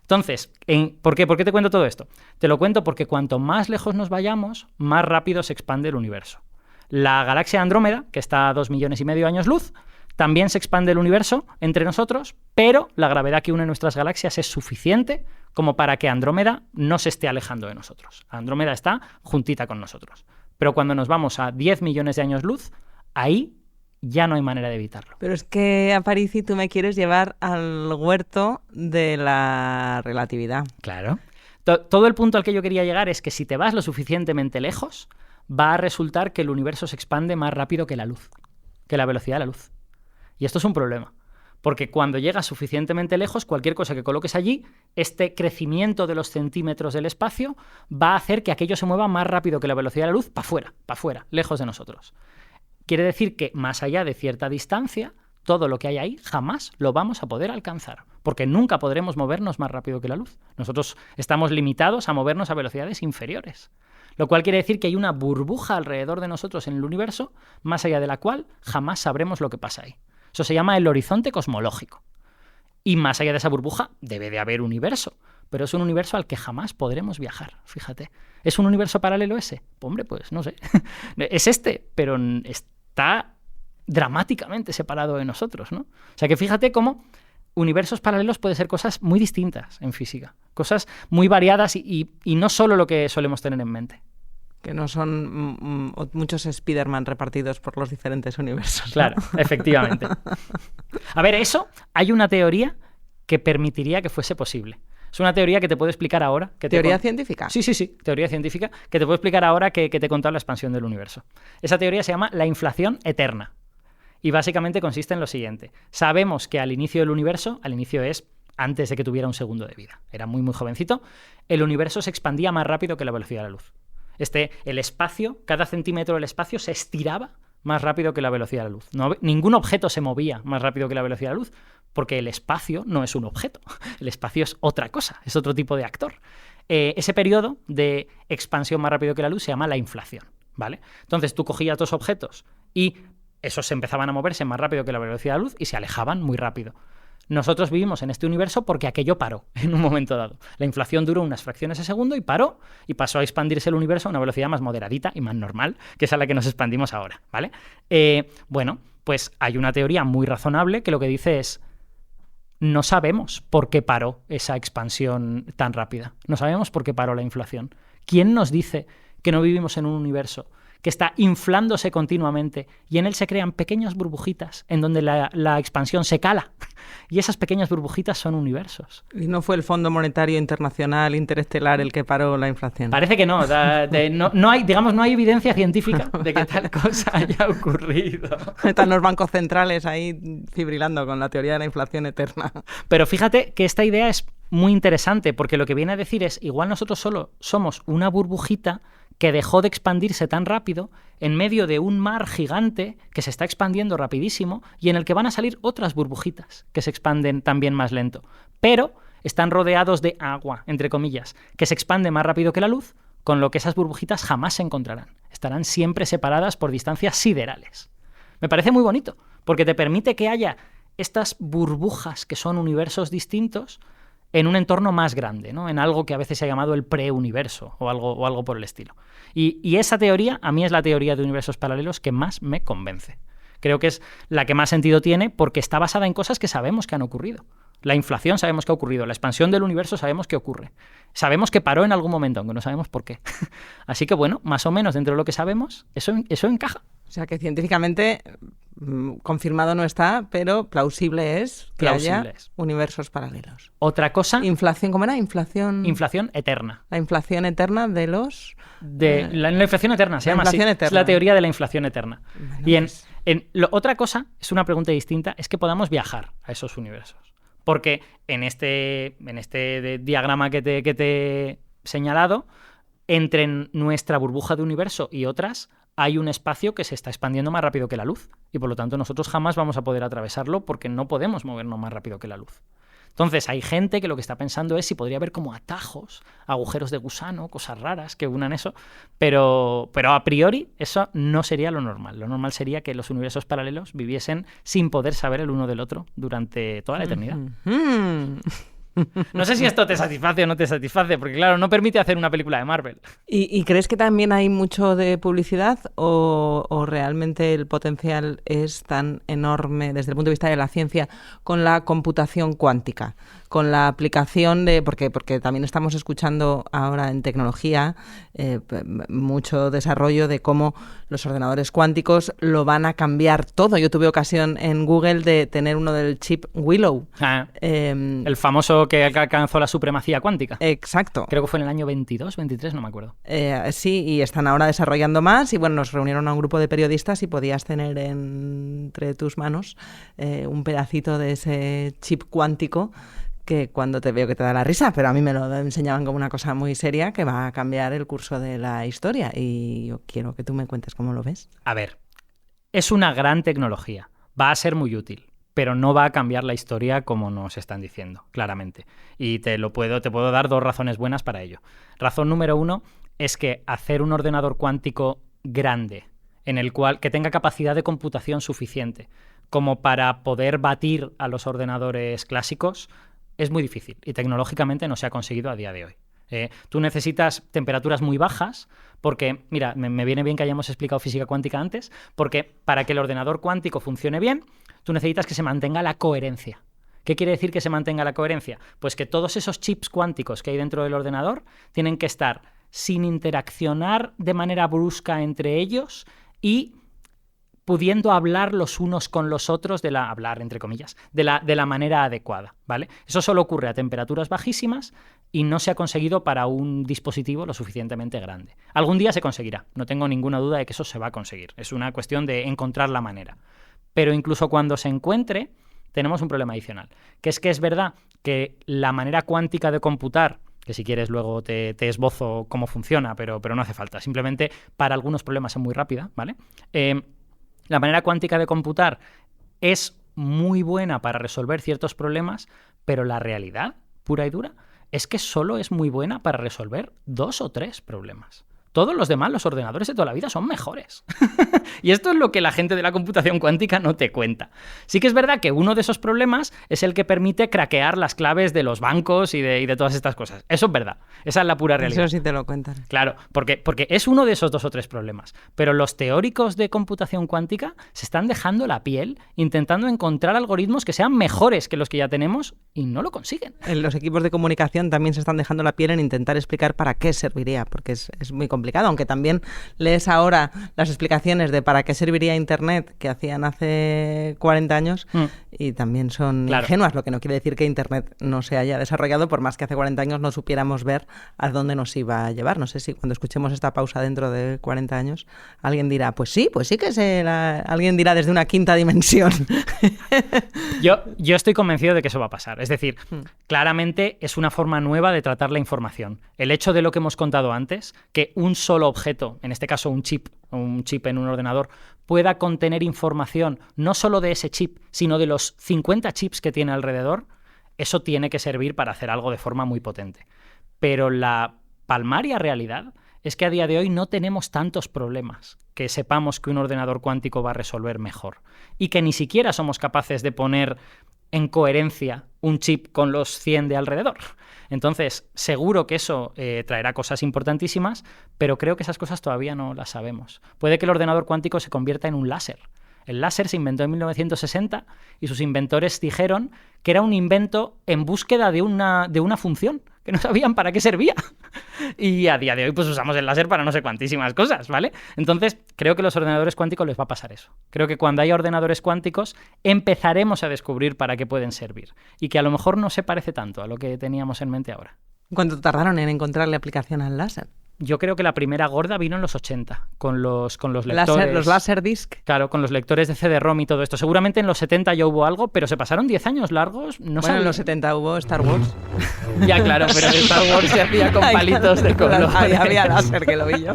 Entonces, ¿por qué te cuento todo esto? Te lo cuento porque cuanto más lejos nos vayamos, más rápido se expande el universo. La galaxia Andrómeda, que está a 2,5 millones de años luz, también se expande el universo entre nosotros, pero la gravedad que une nuestras galaxias es suficiente como para que Andrómeda no se esté alejando de nosotros. Andrómeda está juntita con nosotros. Pero cuando nos vamos a 10 millones de años luz, ahí ya no hay manera de evitarlo. Pero es que, Aparici, tú me quieres llevar al huerto de la relatividad. Claro. Todo el punto al que yo quería llegar es que si te vas lo suficientemente lejos, va a resultar que el universo se expande más rápido que la luz, que la velocidad de la luz. Y esto es un problema, porque cuando llegas suficientemente lejos, cualquier cosa que coloques allí, este crecimiento de los centímetros del espacio va a hacer que aquello se mueva más rápido que la velocidad de la luz para afuera, lejos de nosotros. Quiere decir que más allá de cierta distancia, todo lo que hay ahí jamás lo vamos a poder alcanzar, porque nunca podremos movernos más rápido que la luz. Nosotros estamos limitados a movernos a velocidades inferiores, lo cual quiere decir que hay una burbuja alrededor de nosotros en el universo, más allá de la cual jamás sabremos lo que pasa ahí. Eso se llama el horizonte cosmológico. Y más allá de esa burbuja debe de haber universo, pero es un universo al que jamás podremos viajar, fíjate. ¿Es un universo paralelo ese? Hombre, pues no sé. Es este, pero está dramáticamente separado de nosotros, ¿no? O sea que fíjate cómo universos paralelos pueden ser cosas muy distintas en física, cosas muy variadas y no solo lo que solemos tener en mente. Que no son muchos Spider-Man repartidos por los diferentes universos, ¿no? Claro, efectivamente. A ver, hay una teoría que permitiría que fuese posible. Es una teoría que te puedo explicar ahora. ¿Teoría científica? Sí, teoría científica, que te puedo explicar ahora que te he contado la expansión del universo. Esa teoría se llama la inflación eterna. Y básicamente consiste en lo siguiente. Sabemos que al inicio del universo, al inicio es antes de que tuviera un segundo de vida, era muy, muy jovencito, el universo se expandía más rápido que la velocidad de la luz. El espacio, cada centímetro del espacio se estiraba más rápido que la velocidad de la luz. Ningún objeto se movía más rápido que la velocidad de la luz, porque el espacio no es un objeto. El espacio es otra cosa, es otro tipo de actor. Ese periodo de expansión más rápido que la luz se llama la inflación, ¿vale? Entonces tú cogías dos objetos y esos empezaban a moverse más rápido que la velocidad de la luz y se alejaban muy rápido. Nosotros vivimos en este universo porque aquello paró en un momento dado. La inflación duró unas fracciones de segundo y paró y pasó a expandirse el universo a una velocidad más moderadita y más normal, que es a la que nos expandimos ahora, ¿vale? Bueno, pues hay una teoría muy razonable que lo que dice es: no sabemos por qué paró esa expansión tan rápida. No sabemos por qué paró la inflación. ¿Quién nos dice que no vivimos en un universo que está inflándose continuamente y en él se crean pequeñas burbujitas en donde la expansión se cala? Y esas pequeñas burbujitas son universos. ¿Y no fue el Fondo Monetario Internacional Interestelar el que paró la inflación? Parece que no. No hay evidencia científica de que tal cosa haya ocurrido. Están los bancos centrales ahí fibrilando con la teoría de la inflación eterna. Pero fíjate que esta idea es muy interesante, porque lo que viene a decir es, igual nosotros solo somos una burbujita que dejó de expandirse tan rápido en medio de un mar gigante que se está expandiendo rapidísimo y en el que van a salir otras burbujitas que se expanden también más lento, pero están rodeados de agua, entre comillas, que se expande más rápido que la luz, con lo que esas burbujitas jamás se encontrarán. Estarán siempre separadas por distancias siderales. Me parece muy bonito, porque te permite que haya estas burbujas que son universos distintos en un entorno más grande, ¿no? En algo que a veces se ha llamado el preuniverso o algo por el estilo. Y esa teoría, a mí es la teoría de universos paralelos que más me convence. Creo que es la que más sentido tiene porque está basada en cosas que sabemos que han ocurrido. La inflación sabemos que ha ocurrido, la expansión del universo sabemos que ocurre. Sabemos que paró en algún momento, aunque no sabemos por qué. Así que bueno, más o menos dentro de lo que sabemos, eso encaja. O sea que científicamente confirmado no está, pero plausible es que haya universos paralelos. Otra cosa... ¿Inflación cómo era? Inflación eterna. La inflación eterna de los... La inflación eterna, se llama así. Es la teoría de la inflación eterna. Bueno, y otra cosa, es una pregunta distinta, es que podamos viajar a esos universos. Porque en este diagrama que te he señalado, entre nuestra burbuja de universo y otras, hay un espacio que se está expandiendo más rápido que la luz. Y por lo tanto nosotros jamás vamos a poder atravesarlo porque no podemos movernos más rápido que la luz. Entonces hay gente que lo que está pensando es si podría haber como atajos, agujeros de gusano, cosas raras que unan eso, pero a priori eso no sería lo normal. Lo normal sería que los universos paralelos viviesen sin poder saber el uno del otro durante toda la eternidad. No sé si esto te satisface o no te satisface, porque claro, no permite hacer una película de Marvel. ¿Y crees que también hay mucho de publicidad o realmente el potencial es tan enorme desde el punto de vista de la ciencia con la computación cuántica? Con la aplicación de... Porque también estamos escuchando ahora en tecnología mucho desarrollo de cómo los ordenadores cuánticos lo van a cambiar todo. Yo tuve ocasión en Google de tener uno del chip Willow. El famoso que alcanzó la supremacía cuántica. Exacto. Creo que fue en el año 22, 23, no me acuerdo. Sí, y están ahora desarrollando más y bueno, nos reunieron a un grupo de periodistas y podías tener entre tus manos un pedacito de ese chip cuántico que cuando te veo que te da la risa, pero a mí me lo enseñaban como una cosa muy seria que va a cambiar el curso de la historia y yo quiero que tú me cuentes cómo lo ves. A ver, es una gran tecnología, va a ser muy útil, pero no va a cambiar la historia como nos están diciendo, claramente. Y te puedo dar 2 razones buenas para ello. Razón número 1 es que hacer un ordenador cuántico grande, en el cual que tenga capacidad de computación suficiente como para poder batir a los ordenadores clásicos, es muy difícil y tecnológicamente no se ha conseguido a día de hoy. Tú necesitas temperaturas muy bajas porque, mira, me viene bien que hayamos explicado física cuántica antes, porque para que el ordenador cuántico funcione bien, tú necesitas que se mantenga la coherencia. ¿Qué quiere decir que se mantenga la coherencia? Pues que todos esos chips cuánticos que hay dentro del ordenador tienen que estar sin interaccionar de manera brusca entre ellos y pudiendo hablar los unos con los otros, hablar entre comillas, de la manera adecuada, ¿vale? Eso solo ocurre a temperaturas bajísimas y no se ha conseguido para un dispositivo lo suficientemente grande. Algún día se conseguirá, no tengo ninguna duda de que eso se va a conseguir. Es una cuestión de encontrar la manera. Pero incluso cuando se encuentre, tenemos un problema adicional, que es verdad que la manera cuántica de computar, que si quieres luego te esbozo cómo funciona, pero no hace falta, simplemente para algunos problemas es muy rápida, ¿vale? La manera cuántica de computar es muy buena para resolver ciertos problemas, pero la realidad pura y dura es que solo es muy buena para resolver 2 o 3 problemas. Todos los demás, los ordenadores de toda la vida, son mejores. Y esto es lo que la gente de la computación cuántica no te cuenta. Sí que es verdad que uno de esos problemas es el que permite craquear las claves de los bancos y de todas estas cosas. Eso es verdad. Esa es la pura realidad. Eso sí te lo cuentan. Claro, porque es uno de esos 2 o 3 problemas. Pero los teóricos de computación cuántica se están dejando la piel intentando encontrar algoritmos que sean mejores que los que ya tenemos y no lo consiguen. Los equipos de comunicación también se están dejando la piel en intentar explicar para qué serviría, porque es muy complicado. Aunque también lees ahora las explicaciones de para qué serviría Internet que hacían hace 40 años y también son ingenuas, lo que no quiere decir que Internet no se haya desarrollado por más que hace 40 años no supiéramos ver a dónde nos iba a llevar. No sé si cuando escuchemos esta pausa dentro de 40 años alguien dirá, pues sí que alguien dirá desde una quinta dimensión. Yo estoy convencido de que eso va a pasar. Es decir, claramente es una forma nueva de tratar la información. El hecho de lo que hemos contado antes, que un solo objeto, en este caso un chip en un ordenador, pueda contener información no solo de ese chip, sino de los 50 chips que tiene alrededor, eso tiene que servir para hacer algo de forma muy potente. Pero la palmaria realidad es que a día de hoy no tenemos tantos problemas que sepamos que un ordenador cuántico va a resolver mejor y que ni siquiera somos capaces de poner en coherencia un chip con los 100 de alrededor. Entonces, seguro que eso traerá cosas importantísimas, pero creo que esas cosas todavía no las sabemos. Puede que el ordenador cuántico se convierta en un láser, El láser se inventó en 1960 y sus inventores dijeron que era un invento en búsqueda de una función, que no sabían para qué servía. Y a día de hoy pues usamos el láser para no sé cuantísimas cosas, ¿vale? Entonces, creo que a los ordenadores cuánticos les va a pasar eso. Creo que cuando haya ordenadores cuánticos empezaremos a descubrir para qué pueden servir y que a lo mejor no se parece tanto a lo que teníamos en mente ahora. ¿Cuánto tardaron en encontrarle aplicación al láser? Yo creo que la primera gorda vino en los 80, con los lectores... Los Laserdisc. Claro, con los lectores de CD-ROM y todo esto. Seguramente en los 70 ya hubo algo, pero se pasaron 10 años largos. No bueno, en los 70 hubo Star Wars. Ya, claro, pero el Star Wars se hacía con palitos de color. Había láser, que lo vi yo.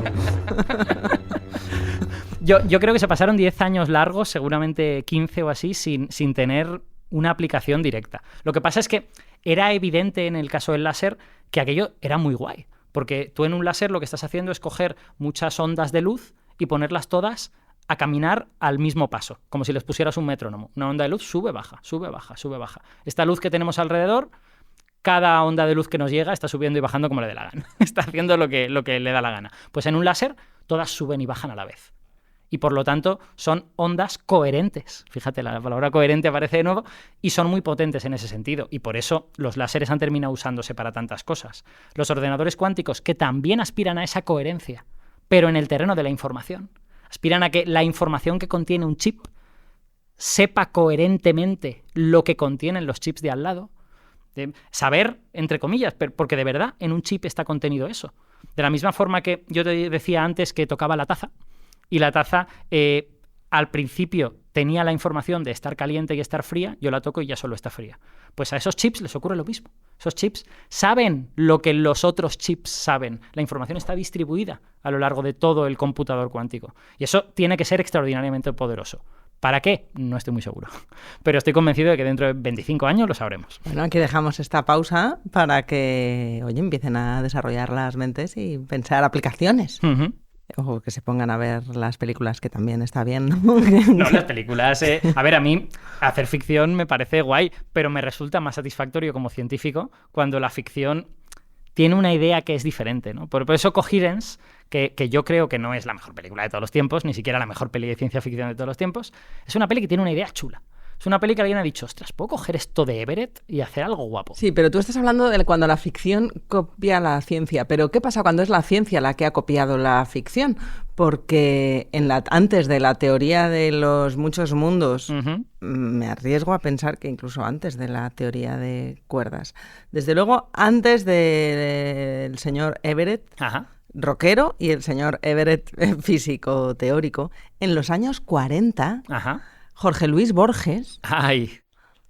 Yo creo que se pasaron 10 años largos, seguramente 15 o así, sin tener una aplicación directa. Lo que pasa es que era evidente en el caso del láser que aquello era muy guay. Porque tú en un láser lo que estás haciendo es coger muchas ondas de luz y ponerlas todas a caminar al mismo paso, como si les pusieras un metrónomo. Una onda de luz sube, baja, sube, baja, sube, baja. Esta luz que tenemos alrededor, cada onda de luz que nos llega está subiendo y bajando como le dé la gana. Está haciendo lo que le da la gana. Pues en un láser todas suben y bajan a la vez. Y por lo tanto son ondas coherentes. Fíjate, la palabra coherente aparece de nuevo y son muy potentes en ese sentido. Y por eso los láseres han terminado usándose para tantas cosas. Los ordenadores cuánticos, que también aspiran a esa coherencia, pero en el terreno de la información. Aspiran a que la información que contiene un chip sepa coherentemente lo que contienen los chips de al lado. Saber, entre comillas, porque de verdad en un chip está contenido eso. De la misma forma que yo te decía antes que tocaba la taza, y la taza al principio tenía la información de estar caliente y estar fría, yo la toco y ya solo está fría. Pues a esos chips les ocurre lo mismo. Esos chips saben lo que los otros chips saben. La información está distribuida a lo largo de todo el computador cuántico. Y eso tiene que ser extraordinariamente poderoso. ¿Para qué? No estoy muy seguro. Pero estoy convencido de que dentro de 25 años lo sabremos. Bueno, aquí dejamos esta pausa para que, oye, empiecen a desarrollar las mentes y pensar aplicaciones. Uh-huh. O que se pongan a ver las películas, que también está bien, ¿no? No, las películas... A ver, a mí hacer ficción me parece guay, pero me resulta más satisfactorio como científico cuando la ficción tiene una idea que es diferente, ¿no? Por eso Coherence, que yo creo que no es la mejor película de todos los tiempos, ni siquiera la mejor peli de ciencia ficción de todos los tiempos, es una peli que tiene una idea chula. Es una peli que alguien ha dicho, ostras, ¿puedo coger esto de Everett y hacer algo guapo? Sí, pero tú estás hablando de cuando la ficción copia la ciencia. Pero ¿qué pasa cuando es la ciencia la que ha copiado la ficción? Porque antes de la teoría de los muchos mundos, me arriesgo a pensar que incluso antes de la teoría de cuerdas. Desde luego, antes del señor Everett... Ajá. Rockero, y el señor Everett, físico teórico, en los años 40... Ajá. Jorge Luis Borges. ¡Ay!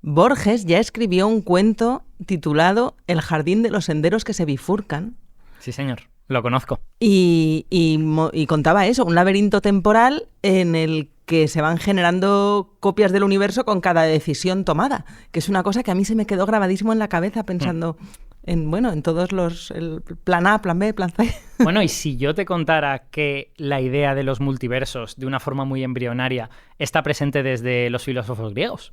Borges ya escribió un cuento titulado El jardín de los senderos que se bifurcan. Sí, señor. Lo conozco. Y contaba eso, un laberinto temporal en el que se van generando copias del universo con cada decisión tomada, que es una cosa que a mí se me quedó grabadísimo en la cabeza pensando... en todos el plan A, plan B, plan C. Bueno, y si yo te contara que la idea de los multiversos, de una forma muy embrionaria, está presente desde los filósofos griegos.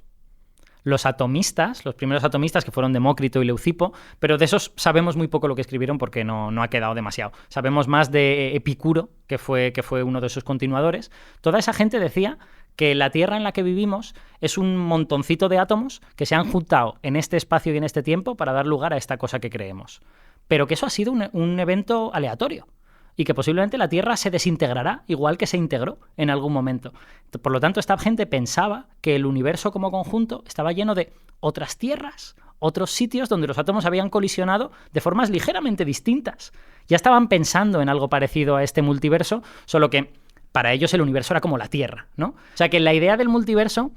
Los atomistas, los primeros atomistas, que fueron Demócrito y Leucipo, pero de esos sabemos muy poco lo que escribieron porque no ha quedado demasiado. Sabemos más de Epicuro, que fue uno de sus continuadores. Toda esa gente decía que la Tierra en la que vivimos es un montoncito de átomos que se han juntado en este espacio y en este tiempo para dar lugar a esta cosa que creemos. Pero que eso ha sido un evento aleatorio y que posiblemente la Tierra se desintegrará igual que se integró en algún momento. Por lo tanto, esta gente pensaba que el universo como conjunto estaba lleno de otras tierras, otros sitios donde los átomos habían colisionado de formas ligeramente distintas. Ya estaban pensando en algo parecido a este multiverso, solo que para ellos el universo era como la Tierra, ¿no? O sea que la idea del multiverso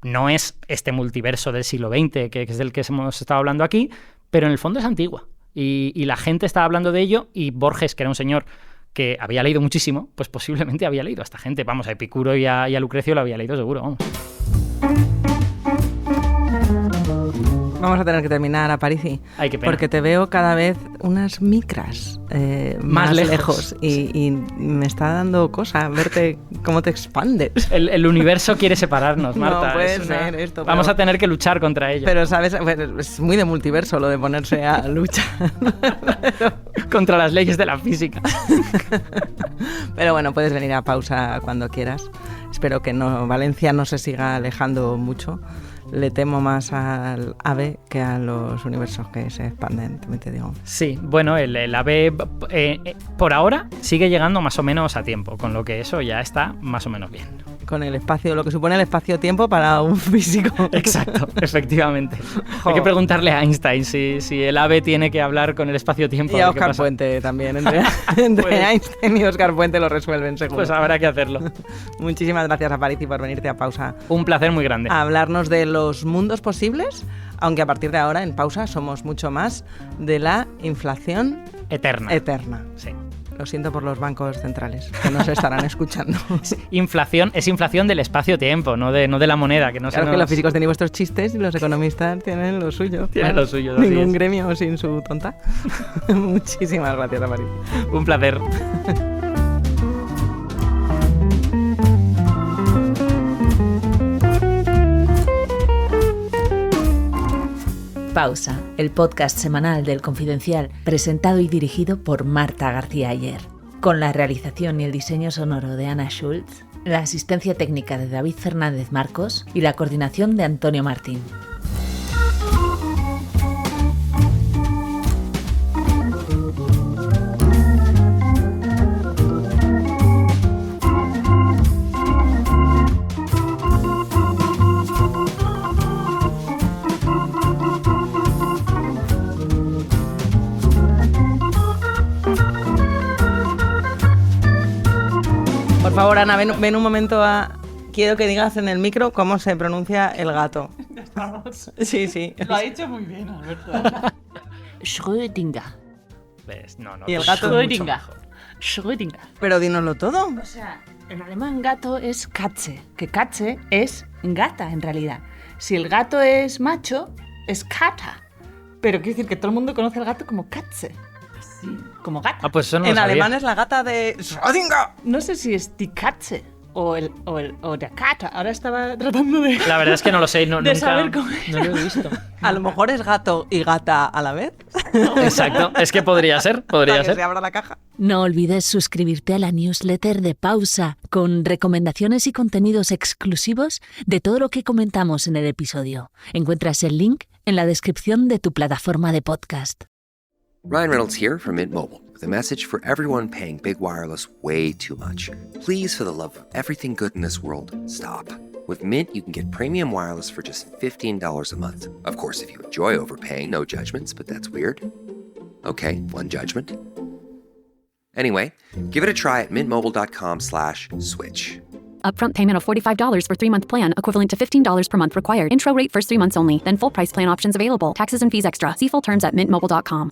no es este multiverso del siglo XX, que es del que hemos estado hablando aquí, pero en el fondo es antigua. Y la gente estaba hablando de ello, y Borges, que era un señor que había leído muchísimo, pues posiblemente había leído a esta gente. Vamos, a Epicuro y a Lucrecio lo había leído seguro, vamos. Vamos a tener que terminar, Aparici. Ay, qué pena. Porque te veo cada vez unas micras más lejos y me está dando cosa verte cómo te expandes. El universo quiere separarnos, Marta. No puede ser esto. Vamos a tener que luchar contra ello. Pero, ¿sabes? Es muy de multiverso lo de ponerse a luchar. Contra las leyes de la física. Pero bueno, puedes venir a pausa cuando quieras. Espero que Valencia no se siga alejando mucho. Le temo más al AVE que a los universos que se expanden, también te digo. Sí, bueno, el AVE por ahora sigue llegando más o menos a tiempo, con lo que eso ya está más o menos bien. Con el espacio, lo que supone el espacio-tiempo para un físico. Exacto, efectivamente. Hay que preguntarle a Einstein si el AVE tiene que hablar con el espacio-tiempo. Y a Óscar Puente también. Entre Einstein y Óscar Puente lo resuelven, seguro. Pues habrá que hacerlo. Muchísimas gracias, Aparici, por venirte a Pausa. Un placer muy grande. A hablarnos de los mundos posibles, aunque a partir de ahora, en Pausa, somos mucho más de la inflación eterna. Sí. Lo siento por los bancos centrales, que nos estarán escuchando. Inflación es inflación del espacio-tiempo, no de la moneda. Que no claro que los físicos tenéis vuestros chistes y los economistas tienen lo suyo. Tienen lo suyo. Ningún gremio sin su tonta. Muchísimas gracias, Aparici. Un placer. Pausa, el podcast semanal del Confidencial, presentado y dirigido por Marta García Ayer, con la realización y el diseño sonoro de Ana Schultz, la asistencia técnica de David Fernández Marcos y la coordinación de Antonio Martín. Por favor, Ana, ven un momento Quiero que digas en el micro cómo se pronuncia el gato. Sí. Lo ha hecho muy bien, Alberto. Schrödinger. ¿Ves? No, y el gato Schrödinger. Pero dínoslo todo. O sea, en alemán gato es Katze, que Katze es gata en realidad. Si el gato es macho, es Kata. Pero quiero decir que todo el mundo conoce al gato como Katze. Sí, como gata. Pues eso no en lo sabía. alemán es la gata de Schrödinger. No sé si es die Katze o der Kata. Ahora estaba tratando de... La verdad es que no lo sé. Nunca, saber cómo no lo he visto. A lo mejor es gato y gata a la vez. Exacto. Es que podría ser. Para que se abra la caja. No olvides suscribirte a la newsletter de Pausa, con recomendaciones y contenidos exclusivos de todo lo que comentamos en el episodio. Encuentras el link en la descripción de tu plataforma de podcast. Ryan Reynolds here from Mint Mobile with a message for everyone paying big wireless way too much. Please, for the love of everything good in this world, stop. With Mint, you can get premium wireless for just $15 a month. Of course, if you enjoy overpaying, no judgments, but that's weird. Okay, one judgment. Anyway, give it a try at mintmobile.com/switch. Upfront payment of $45 for 3-month plan, equivalent to $15 per month required. Intro rate first 3 months only, then full price plan options available. Taxes and fees extra. See full terms at mintmobile.com.